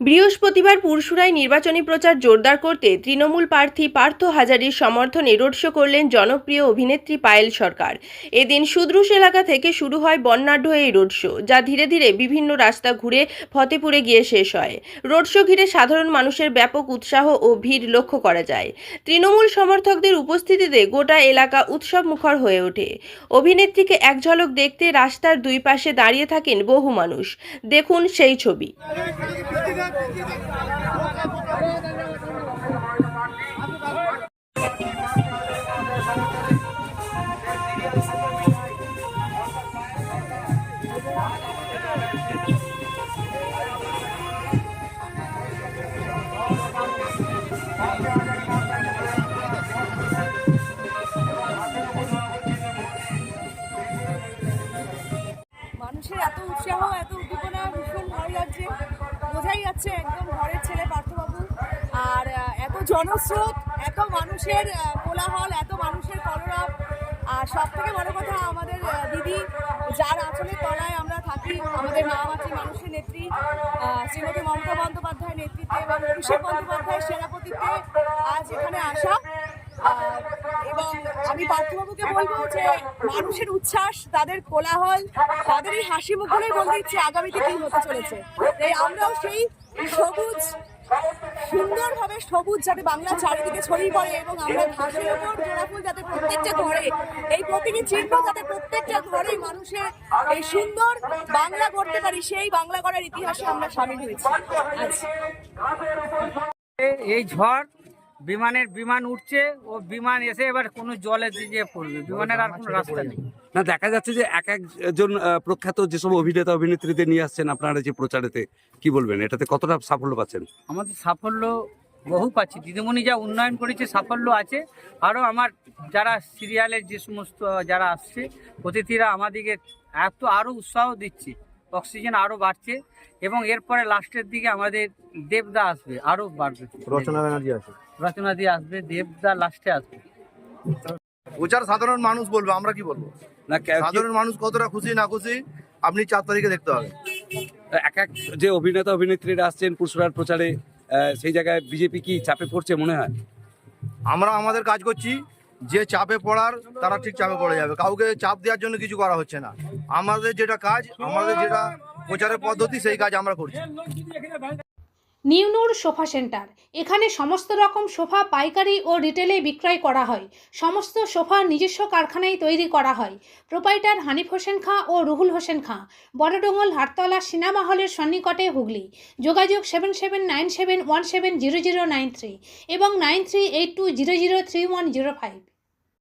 বৃহস্পতিবার পুরসুরায় নির্বাচনী প্রচার জোরদার করতে তৃণমূল প্রার্থী পার্থ হাজারীর সমর্থনে রোড শো করলেন জনপ্রিয় অভিনেত্রী পায়েল সরকার। এদিন সুদ্রুশ এলাকা থেকে শুরু হয় বর্ণাঢ্য এই রোড শো, যা ধীরে ধীরে বিভিন্ন রাস্তা ঘুরে ফতেপুরে গিয়ে শেষ হয়। রোড শো ঘিরে সাধারণ মানুষের ব্যাপক উৎসাহ ও ভিড় লক্ষ্য করা যায়। তৃণমূল সমর্থকদের উপস্থিতিতে গোটা এলাকা উৎসব মুখর হয়ে ওঠে। অভিনেত্রীকে এক ঝলক দেখতে রাস্তার দুই পাশে দাঁড়িয়ে থাকেন বহু মানুষ। দেখুন সেই ছবি। মানুষের এত উৎসাহ, এত উদ্দীপনা ভীষণ ভালো লাগছে। বোঝাই যাচ্ছে একদম ঘরের ছেলে পার্থবাবু। আর এত জনস্রোত, এত মানুষের কোলাহল, এত মানুষের কলরব। আর সব থেকে বড় কথা, আমাদের দিদি যার আঁচলের তলায় আমরা থাকি, আমাদের মা-মাতৃ মানুষের নেত্রী শ্রীমতী মমতা বন্দ্যোপাধ্যায়ের নেতৃত্বে এবং অভিষেক বন্দ্যোপাধ্যায়ের সেনাপতিত্বে আজ এখানে আসা। এবং আমি পার্থবাবুকে বলবো যে মানুষের উচ্ছ্বাস, তাদের কোলাহল, তাদের এই হাসি মুখগুলোই বলতে ইচ্ছে আগামীতে কি হতে চলেছে। তাই আমরাও সেই সবুজ, সুন্দরভাবে সবুজ যাতে বাংলা চারিদিকে ছড়িয়ে পড়ে এবং আমরা ঘাসের ওপর জোড়া ফুল যাতে প্রত্যেকটা ঘরে, এই প্রতীকী চিহ্ন যাতে প্রত্যেকটা ঘরে মানুষের এই সুন্দর বাংলা গড়তে পারি, সেই বাংলা গড়ার ইতিহাসে আমরা সামিল হয়েছি আজ। এই ঝড় বিমান উঠছে, ও বিমান এসে এবার কোনো জলে দিয়ে পড়বে, বিমানের আর কোনো রাস্তা নেই। না, দেখা যাচ্ছে যে এক একজন প্রখ্যাত যেসব অভিনেতা অভিনেত্রীদের নিয়ে আসছেন আপনারা যে প্রচারেতে, কি বলবেন এটাতে কতটা সাফল্য পাচ্ছেন? আমাদের সাফল্য বহু পাচ্ছি, দিদিমণি যা উন্নয়ন করেছে সাফল্য আছে। আরও আমার যারা সিরিয়ালের যে সমস্ত যারা আসছে অতিথিরা আমাদেরকে আরও উৎসাহ দিচ্ছে, অক্সিজেন আরও বাড়ছে। এবং এরপরে লাস্টের দিকে আমাদের দেবদা আসবে, আরও বাড়বে, রচনা দিয়ে আসবে, দেবদা লাস্টে আসবে। প্রচার সাধারণ মানুষ বলবে, আমরা কি বলবো? না, সাধারণ মানুষ কতটা খুশি না খুশি আপনি 4 তারিখে দেখতে হবে। এক এক যে অভিনেতা অভিনেত্রীরা আসছেন পুরসুরার প্রচারে, সেই জায়গায় বিজেপি কি চাপে পড়ছে মনে হয়? আমরা আমাদের কাজ করছি, যে চাপে পড়ার তারা ঠিক চাপে পড়ে যাবে, কাউকে চাপ দেওয়ার জন্য কিছু করা হচ্ছে না। আমাদের যেটা কাজ, আমাদের যেটা প্রচারের পদ্ধতি, সেই কাজ আমরা করছি। নিউ নূর সোফা সেন্টার, এখানে সমস্ত রকম সোফা পাইকারি ও রিটেলে বিক্রয় করা হয়। সমস্ত সোফা নিজস্ব কারখানায় তৈরি করা হয়। প্রোপাইটার হানিফ হোসেন খাঁ ও রুহুল হোসেন খাঁ, বড়ডোঙ্গল হাটতলা সিনেমা হলের সন্নিকটে, হুগলি। যোগাযোগ 7797170093 এবং 9382003105।